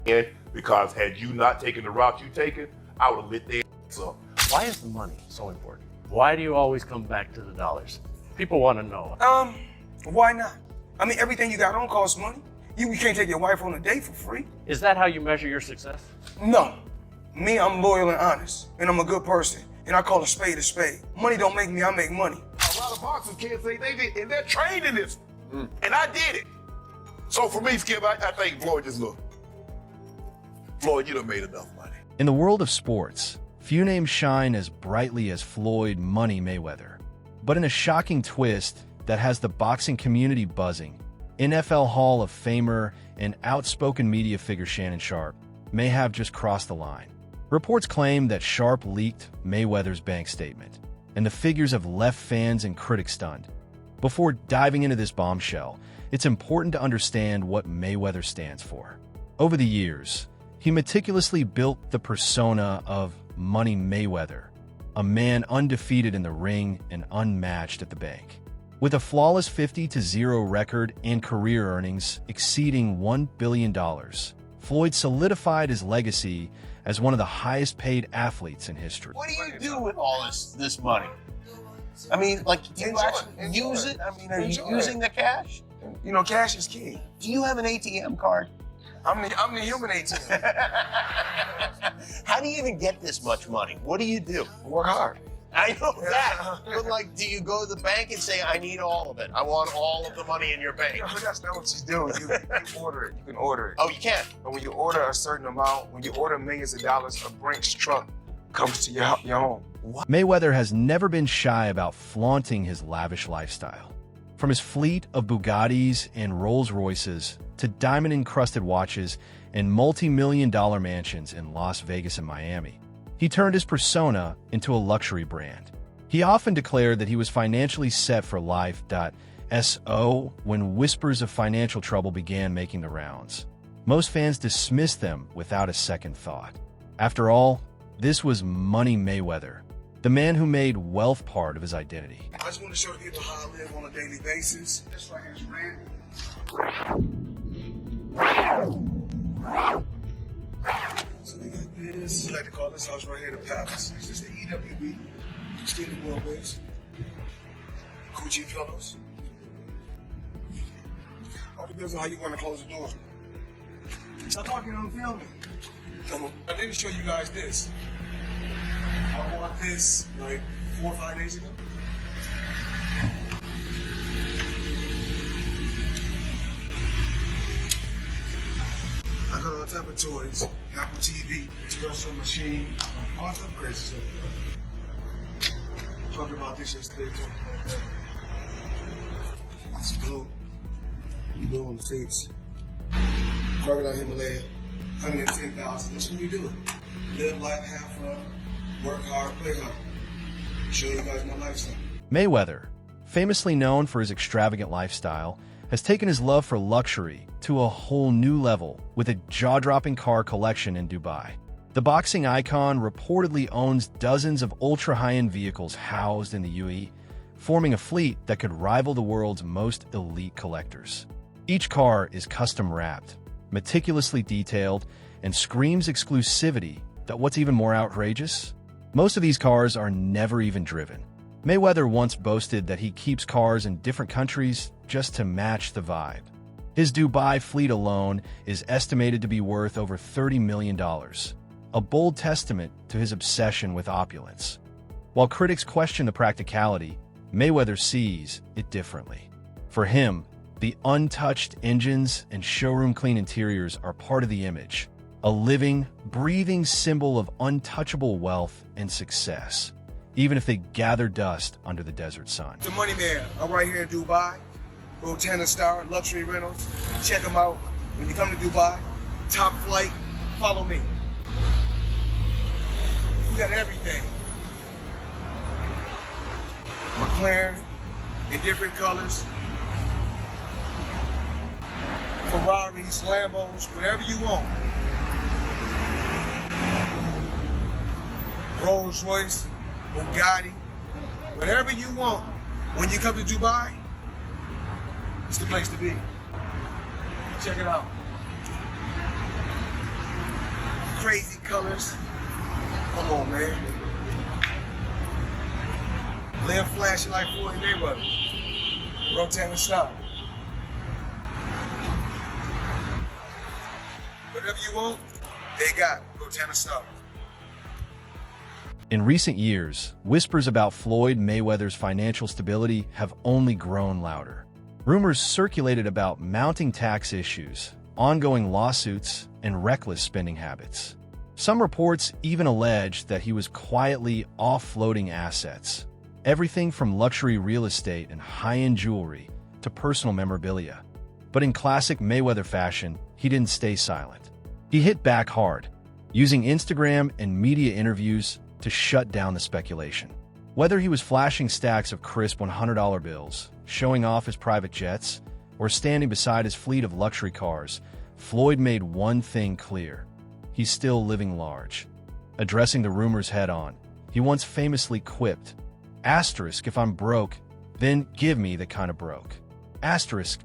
in, because had you not taken the route you taken, I would have lit their ass up. Why is the money so important? Why do you always come back to the dollars? People want to know. Why not? I mean, everything you got on costs money. You can't take your wife on a date for free. Is that how you measure your success? No. Me, I'm loyal and honest, and I'm a good person, and I call a spade a spade. Money don't make me, I make money. A lot of boxers can't say they did, and they're trained in this. And I did it. So for me, Skip, I think Floyd just look. Floyd, you done made enough money. In the world of sports, few names shine as brightly as Floyd Money Mayweather. But in a shocking twist that has the boxing community buzzing, NFL Hall of Famer and outspoken media figure Shannon Sharpe may have just crossed the line. Reports claim that Sharpe leaked Mayweather's bank statement, and the figures have left fans and critics stunned. Before diving into this bombshell, it's important to understand what Mayweather stands for. Over the years, he meticulously built the persona of Money Mayweather, a man undefeated in the ring and unmatched at the bank. With a flawless 50-0 record and career earnings exceeding $1 billion, Floyd solidified his legacy as one of the highest-paid athletes in history. What do you do with all this money? I mean, like, do you actually use it? I mean, are you using the cash? You know, cash is king. Do you have an ATM card? I'm the human ATM. How do you even get this much money? What do you do? Work hard. I know that. But like, do you go to the bank and say, I need all of it? I want all of the money in your bank. No, but that's not what you do. You order it. You can order it. Oh, you can? But when you order a certain amount, when you order millions of dollars, a Brinks truck comes to your home. Mayweather has never been shy about flaunting his lavish lifestyle. From his fleet of Bugattis and Rolls-Royces to diamond-encrusted watches and multi-million-dollar mansions in Las Vegas and Miami, he turned his persona into a luxury brand. He often declared that he was financially set for life. So when whispers of financial trouble began making the rounds, most fans dismissed them without a second thought. After all, this was Money Mayweather, the man who made wealth part of his identity. I just want to show people how I live on a daily basis. This right here is Randy. So we got this. We like to call this house right here the Palace. It's just the EWB. Stealing wheelbase. Gucci pillows. All depends on how you want to close the door. Stop talking on filming. Come on. I didn't show you guys this. I bought this like 4 or 5 days ago. I got all type of toys, Apple TV, espresso machine, all type of crazy stuff. Talking about this yesterday too. It's blue on the seats. Crocodile Himalaya, 110,000. That's what we do. Live life, have fun, work hard, play hard. Show you guys my lifestyle. Mayweather, famously known for his extravagant lifestyle, has taken his love for luxury to a whole new level with a jaw-dropping car collection in Dubai. The boxing icon reportedly owns dozens of ultra-high-end vehicles housed in the UAE, forming a fleet that could rival the world's most elite collectors. Each car is custom-wrapped, meticulously detailed, and screams exclusivity. That what's even more outrageous? Most of these cars are never even driven. Mayweather once boasted that he keeps cars in different countries just to match the vibe. His Dubai fleet alone is estimated to be worth over $30 million, a bold testament to his obsession with opulence. While critics question the practicality, Mayweather sees it differently. For him, the untouched engines and showroom-clean interiors are part of the image, a living, breathing symbol of untouchable wealth and success, even if they gather dust under the desert sun. The Money Man, I'm right here in Dubai. Rotana Star, Luxury Rentals. Check them out. When you come to Dubai, top flight, follow me. We got everything. McLaren in different colors. Ferraris, Lambos, whatever you want. Rolls Royce, Bugatti, whatever you want. When you come to Dubai, it's the place to be. Check it out. crazy colors. Come on, man. Live flashing like Floyd Mayweather. Rotating shot. Whatever you want, they got Rotating shot. In recent years, whispers about Floyd Mayweather's financial stability have only grown louder. Rumors circulated about mounting tax issues, ongoing lawsuits, and reckless spending habits. Some reports even alleged that he was quietly offloading assets, everything from luxury real estate and high-end jewelry to personal memorabilia. But in classic Mayweather fashion, he didn't stay silent. He hit back hard, using Instagram and media interviews to shut down the speculation. Whether he was flashing stacks of crisp $100 bills, showing off his private jets, or standing beside his fleet of luxury cars, Floyd made one thing clear. He's still living large. Addressing the rumors head-on, he once famously quipped, "Asterisk, if I'm broke, then give me the kind of broke." Asterisk.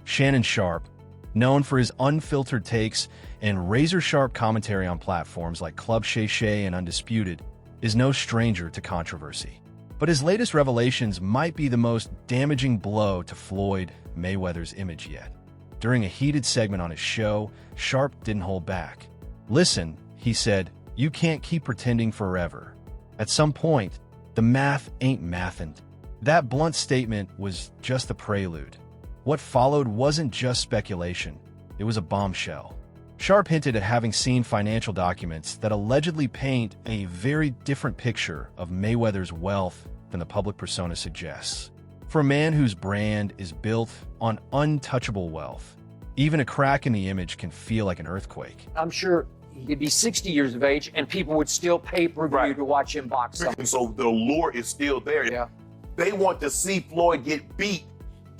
Shannon Sharpe, known for his unfiltered takes and razor-sharp commentary on platforms like Club Shay Shay and Undisputed, is no stranger to controversy. But his latest revelations might be the most damaging blow to Floyd Mayweather's image yet. During a heated segment on his show, Sharpe didn't hold back. "Listen," he said, "you can't keep pretending forever. At some point, the math ain't mathin'." That blunt statement was just the prelude. What followed wasn't just speculation, it was a bombshell. Sharpe hinted at having seen financial documents that allegedly paint a very different picture of Mayweather's wealth than the public persona suggests. For a man whose brand is built on untouchable wealth, even a crack in the image can feel like an earthquake. I'm sure he'd be 60 years of age and people would still pay per view to watch him box. And so the allure is still there. Yeah. They want to see Floyd get beat,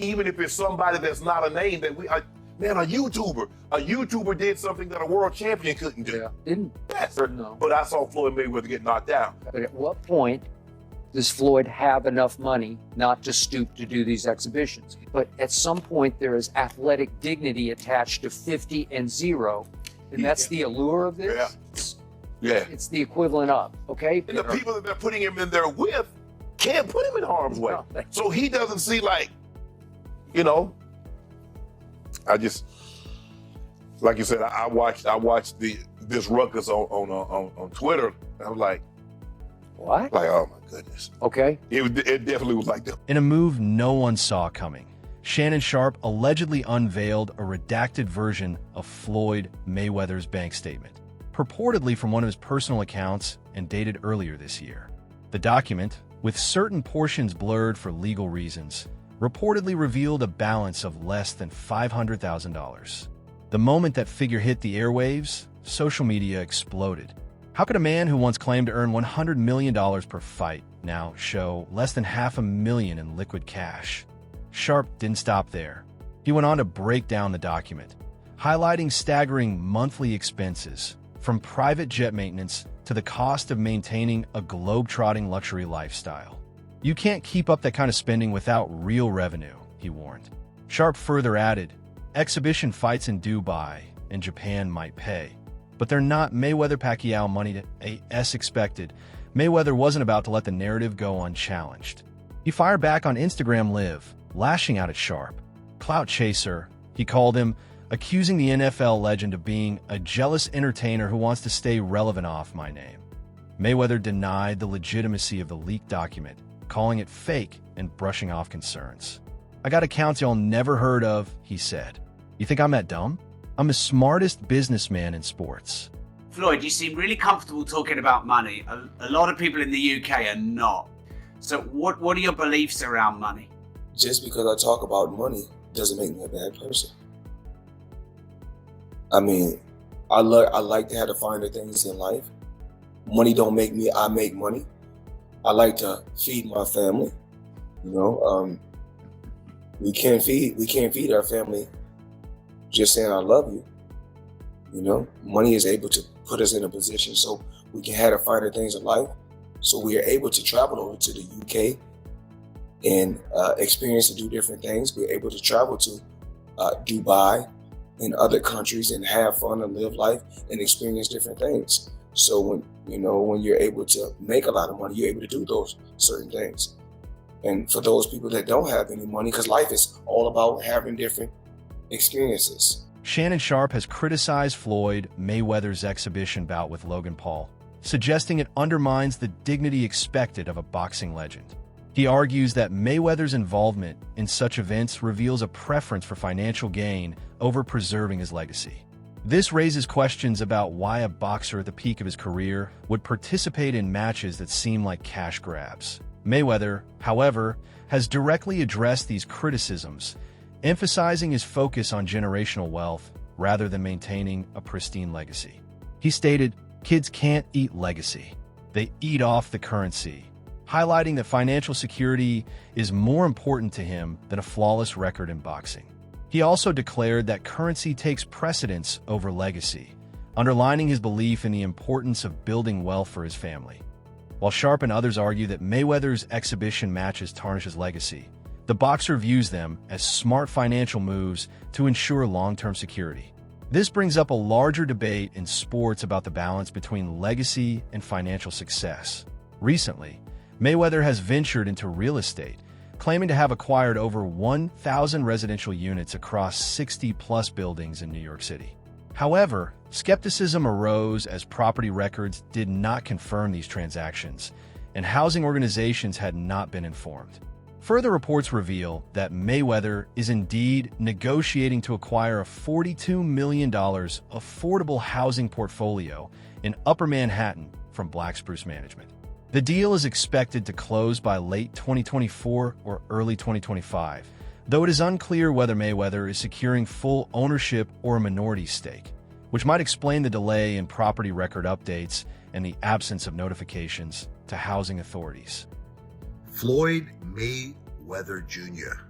even if it's somebody that's not a name that man, a YouTuber did something that a world champion couldn't do. Yeah. Didn't. Yes. No. But I saw Floyd Mayweather get knocked out. But at what point does Floyd have enough money not to stoop to do these exhibitions? But at some point there is athletic dignity attached to 50 and 0. And that's the allure of this. Yeah. It's the equivalent of, okay? And the people that they're putting him in there with can't put him in harm's way. No. So he doesn't see like you said, I watched this ruckus on Twitter. I was like, What? oh my goodness. Okay. It definitely was like that. In a move no one saw coming, Shannon Sharpe allegedly unveiled a redacted version of Floyd Mayweather's bank statement, purportedly from one of his personal accounts and dated earlier this year. The document, with certain portions blurred for legal reasons, reportedly revealed a balance of less than $500,000. The moment that figure hit the airwaves, social media exploded. How could a man who once claimed to earn $100 million per fight now show less than $500,000 in liquid cash? Sharpe didn't stop there. He went on to break down the document, highlighting staggering monthly expenses, from private jet maintenance to the cost of maintaining a globe-trotting luxury lifestyle. You can't keep up that kind of spending without real revenue, he warned. Sharpe further added, exhibition fights in Dubai and Japan might pay, but they're not Mayweather-Pacquiao money as expected. Mayweather wasn't about to let the narrative go unchallenged. He fired back on Instagram Live, lashing out at Sharpe. Clout chaser, he called him, accusing the NFL legend of being a jealous entertainer who wants to stay relevant off my name. Mayweather denied the legitimacy of the leaked document, calling it fake and brushing off concerns. "I got accounts y'all never heard of," he said. "You think I'm that dumb? I'm the smartest businessman in sports." Floyd, you seem really comfortable talking about money. A lot of people in the UK are not. So what are your beliefs around money? Just because I talk about money doesn't make me a bad person. I mean, I like to have the finer things in life. Money don't make me, I make money. I like to feed my family. You know, we can't feed our family just saying I love you. You know, money is able to put us in a position so we can have the finer things in life. So we are able to travel over to the UK and experience and do different things. We're able to travel to Dubai and other countries and have fun and live life and experience different things. So when you're able to make a lot of money, you're able to do those certain things. And for those people that don't have any money, because life is all about having different experiences. Shannon Sharpe has criticized Floyd Mayweather's exhibition bout with Logan Paul, suggesting it undermines the dignity expected of a boxing legend. He argues that Mayweather's involvement in such events reveals a preference for financial gain over preserving his legacy. This raises questions about why a boxer at the peak of his career would participate in matches that seem like cash grabs. Mayweather, however, has directly addressed these criticisms, emphasizing his focus on generational wealth rather than maintaining a pristine legacy. He stated, "Kids can't eat legacy. They eat off the currency," highlighting that financial security is more important to him than a flawless record in boxing. He also declared that currency takes precedence over legacy, underlining his belief in the importance of building wealth for his family. While Sharpe and others argue that Mayweather's exhibition matches tarnish his legacy, the boxer views them as smart financial moves to ensure long-term security. This brings up a larger debate in sports about the balance between legacy and financial success. Recently, Mayweather has ventured into real estate, claiming to have acquired over 1,000 residential units across 60-plus buildings in New York City. However, skepticism arose as property records did not confirm these transactions, and housing organizations had not been informed. Further reports reveal that Mayweather is indeed negotiating to acquire a $42 million affordable housing portfolio in Upper Manhattan from Black Spruce Management. The deal is expected to close by late 2024 or early 2025, though it is unclear whether Mayweather is securing full ownership or a minority stake, which might explain the delay in property record updates and the absence of notifications to housing authorities. Floyd Mayweather Jr.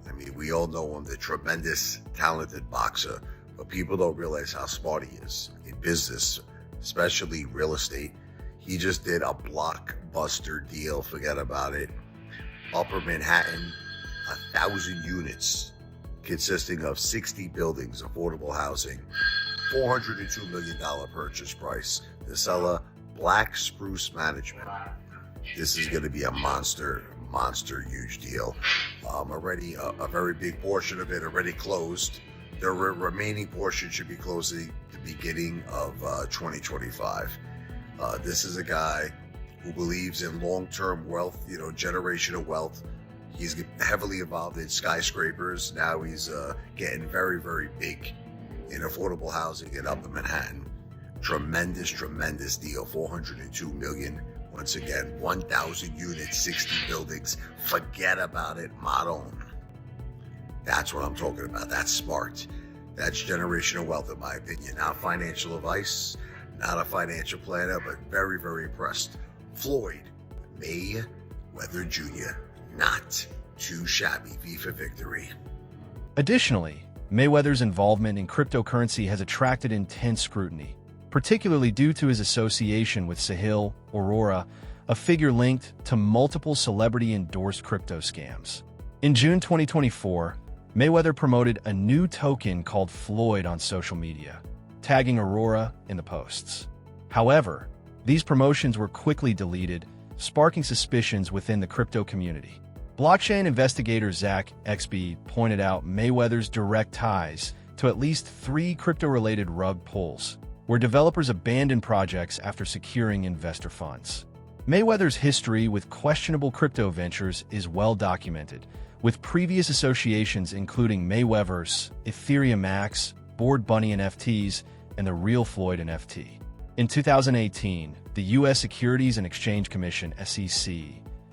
I mean, we all know him, the tremendous, talented boxer, but people don't realize how smart he is in business, especially real estate. He just did a blockbuster deal, forget about it. Upper Manhattan, 1,000 units consisting of 60 buildings, affordable housing, $402 million purchase price. The seller, Black Spruce Management. This is going to be a monster huge deal. Already a very big portion of it already closed. The remaining portion should be closing the beginning of 2025. This is a guy who believes in long-term wealth, generational wealth. He's heavily involved in skyscrapers. Now he's getting very, very big in affordable housing in Upper Manhattan. Tremendous deal, $402 million. Once again, 1,000 units, 60 buildings. Forget about it, modern. That's what I'm talking about. That's smart. That's generational wealth, in my opinion. Not financial advice, not a financial planner, but very, very impressed. Floyd Mayweather Jr., not too shabby. V for victory. Additionally, Mayweather's involvement in cryptocurrency has attracted intense scrutiny, particularly due to his association with Sahil Arora, a figure linked to multiple celebrity-endorsed crypto scams. In June 2024, Mayweather promoted a new token called Floyd on social media, tagging Arora in the posts. However, these promotions were quickly deleted, sparking suspicions within the crypto community. Blockchain investigator Zach Exby pointed out Mayweather's direct ties to at least 3 crypto-related rug pulls, where developers abandoned projects after securing investor funds. Mayweather's history with questionable crypto ventures is well documented, with previous associations including Mayweather's, Ethereum Max, Bored Bunny NFTs, and the Real Floyd NFT. In 2018, the U.S. Securities and Exchange Commission (SEC)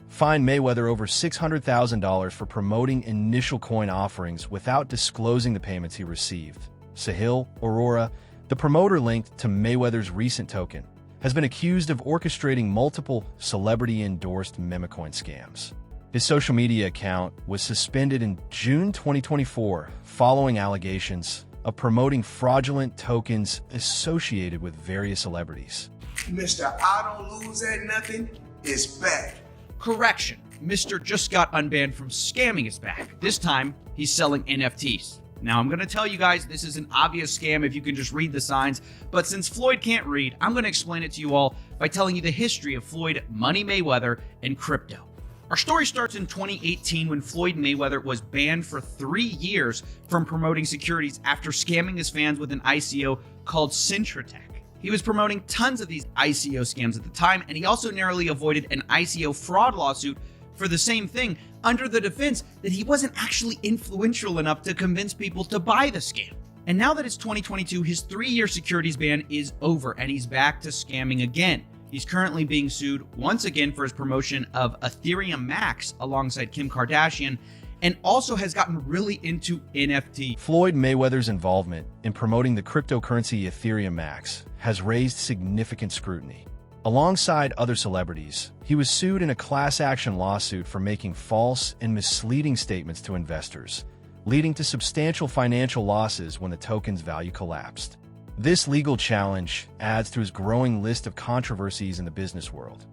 fined Mayweather over $600,000 for promoting initial coin offerings without disclosing the payments he received. Sahil Arora, the promoter linked to Mayweather's recent token, has been accused of orchestrating multiple celebrity-endorsed memecoin scams. His social media account was suspended in June 2024 following allegations of promoting fraudulent tokens associated with various celebrities. Mr. I don't lose at nothing is back. Correction, Mr. just got unbanned from scamming is back. This time, he's selling NFTs. Now, I'm going to tell you guys this is an obvious scam if you can just read the signs, but since Floyd can't read, I'm going to explain it to you all by telling you the history of Floyd Money Mayweather and crypto. Our story starts in 2018 when Floyd Mayweather was banned for 3 years from promoting securities after scamming his fans with an ICO called Cintratec. He was promoting tons of these ICO scams at the time, and he also narrowly avoided an ICO fraud lawsuit for the same thing under the defense that he wasn't actually influential enough to convince people to buy the scam. And now that it's 2022, his 3-year securities ban is over and he's back to scamming again. He's currently being sued once again for his promotion of Ethereum Max alongside Kim Kardashian, and also has gotten really into NFT. Floyd Mayweather's involvement in promoting the cryptocurrency Ethereum Max has raised significant scrutiny. Alongside other celebrities, he was sued in a class action lawsuit for making false and misleading statements to investors, leading to substantial financial losses when the token's value collapsed. This legal challenge adds to his growing list of controversies in the business world.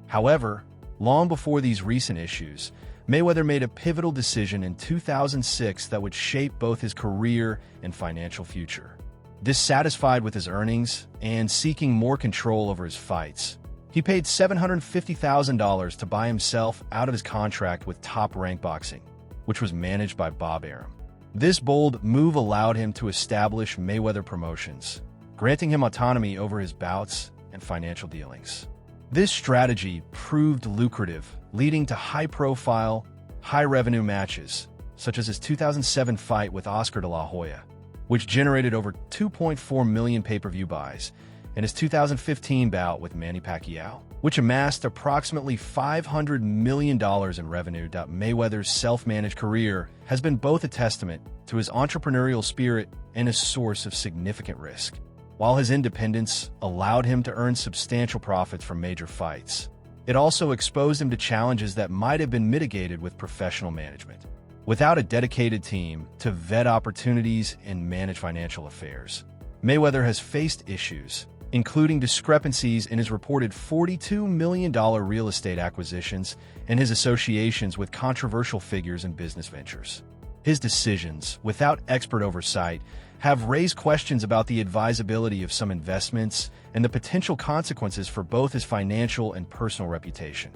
However, long before these recent issues, Mayweather made a pivotal decision in 2006 that would shape both his career and financial future. Dissatisfied with his earnings and seeking more control over his fights, he paid $750,000 to buy himself out of his contract with Top Rank Boxing, which was managed by Bob Arum. This bold move allowed him to establish Mayweather Promotions, granting him autonomy over his bouts and financial dealings. This strategy proved lucrative, leading to high-profile, high-revenue matches, such as his 2007 fight with Oscar de la Hoya, which generated over 2.4 million pay-per-view buys, and his 2015 bout with Manny Pacquiao, which amassed approximately $500 million in revenue. Mayweather's self-managed career has been both a testament to his entrepreneurial spirit and a source of significant risk. While his independence allowed him to earn substantial profits from major fights, it also exposed him to challenges that might have been mitigated with professional management. Without a dedicated team to vet opportunities and manage financial affairs, Mayweather has faced issues, including discrepancies in his reported $42 million real estate acquisitions and his associations with controversial figures in business ventures. His decisions, without expert oversight, have raised questions about the advisability of some investments and the potential consequences for both his financial and personal reputation.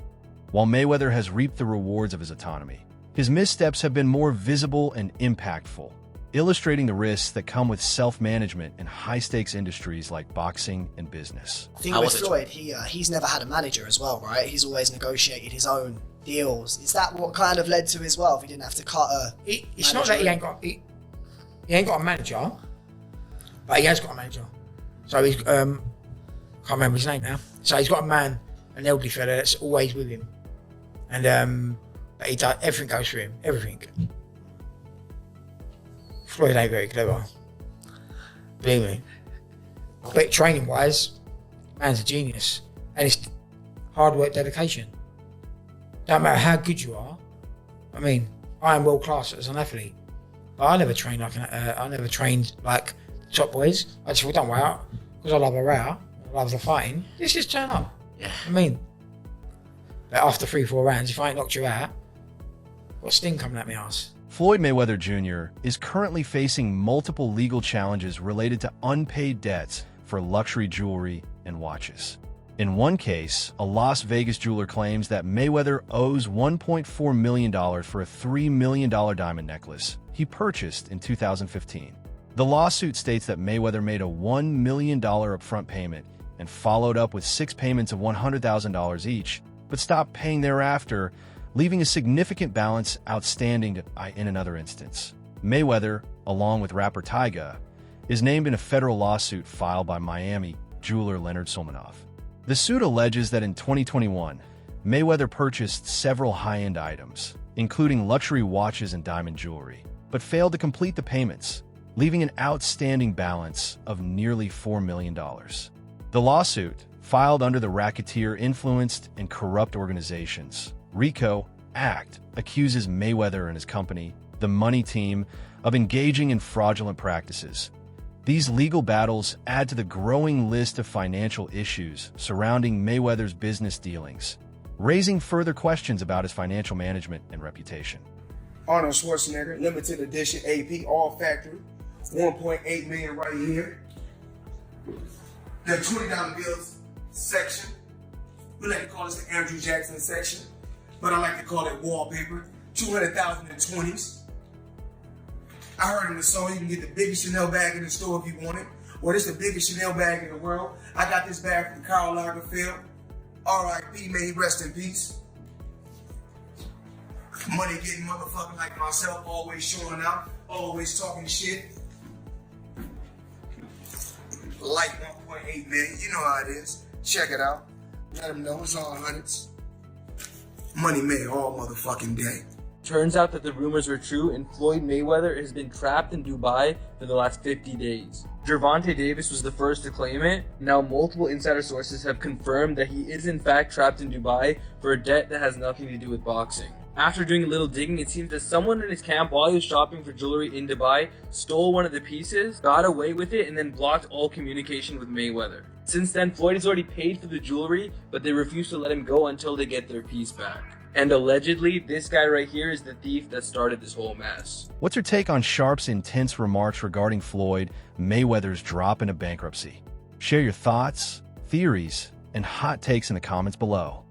While Mayweather has reaped the rewards of his autonomy, his missteps have been more visible and impactful, illustrating the risks that come with self-management in high-stakes industries like boxing and business. I think with Floyd, he's never had a manager as well, right? He's always negotiated his own deals. Is that what kind of led to his wealth? He didn't have to cut a It's not that he ain't got a manager, but he has got a manager. So he's, can't remember his name now. So he's got a man, an elderly fella that's always with him. And but he does, everything goes through him, everything. Floyd ain't very clever, believe me. But training wise, man's a genius. And it's hard work, dedication. Don't matter how good you are. I mean, I am world class as an athlete. But I never trained like top boys. I just thought, don't wear out, because I love a row, I love the fighting. Let's just turn up. Yeah. I mean, but after 3-4 rounds, if I ain't knocked you out, what's Sting coming at me ass? Floyd Mayweather Jr. is currently facing multiple legal challenges related to unpaid debts for luxury jewelry and watches. In one case, a Las Vegas jeweler claims that Mayweather owes $1.4 million for a $3 million diamond necklace he purchased in 2015. The lawsuit states that Mayweather made a $1 million upfront payment and followed up with 6 payments of $100,000 each, but stopped paying thereafter, leaving a significant balance outstanding in another instance. Mayweather, along with rapper Tyga, is named in a federal lawsuit filed by Miami jeweler Leonard Solmanoff. The suit alleges that in 2021, Mayweather purchased several high-end items, including luxury watches and diamond jewelry, but failed to complete the payments, leaving an outstanding balance of nearly $4 million. The lawsuit, filed under the Racketeer Influenced and Corrupt Organizations (RICO) Act, accuses Mayweather and his company, the Money Team, of engaging in fraudulent practices. These legal battles add to the growing list of financial issues surrounding Mayweather's business dealings, raising further questions about his financial management and reputation. Arnold Schwarzenegger, limited edition AP, all factory, 1.8 million right here. The $20 bills section. We like to call this the Andrew Jackson section, but I like to call it wallpaper. 200,000 in 20s. I heard in the song you can get the biggest Chanel bag in the store if you want it. Or this is the biggest Chanel bag in the world. I got this bag from Karl Lagerfeld. R.I.P. May he rest in peace. Money getting motherfucker like myself, always showing out, always talking shit. Like 1.8 million, you know how it is. Check it out. Let them know it's all hundreds. Money made all motherfucking day. Turns out that the rumors are true, and Floyd Mayweather has been trapped in Dubai for the last 50 days. Gervonta Davis was the first to claim it. Now multiple insider sources have confirmed that he is in fact trapped in Dubai for a debt that has nothing to do with boxing. After doing a little digging, it seems that someone in his camp, while he was shopping for jewelry in Dubai, stole one of the pieces, got away with it, and then blocked all communication with Mayweather. Since then, Floyd has already paid for the jewelry, but they refuse to let him go until they get their piece back. And allegedly, this guy right here is the thief that started this whole mess. What's your take on Sharpe's intense remarks regarding Floyd Mayweather's drop into bankruptcy? Share your thoughts, theories, and hot takes in the comments below.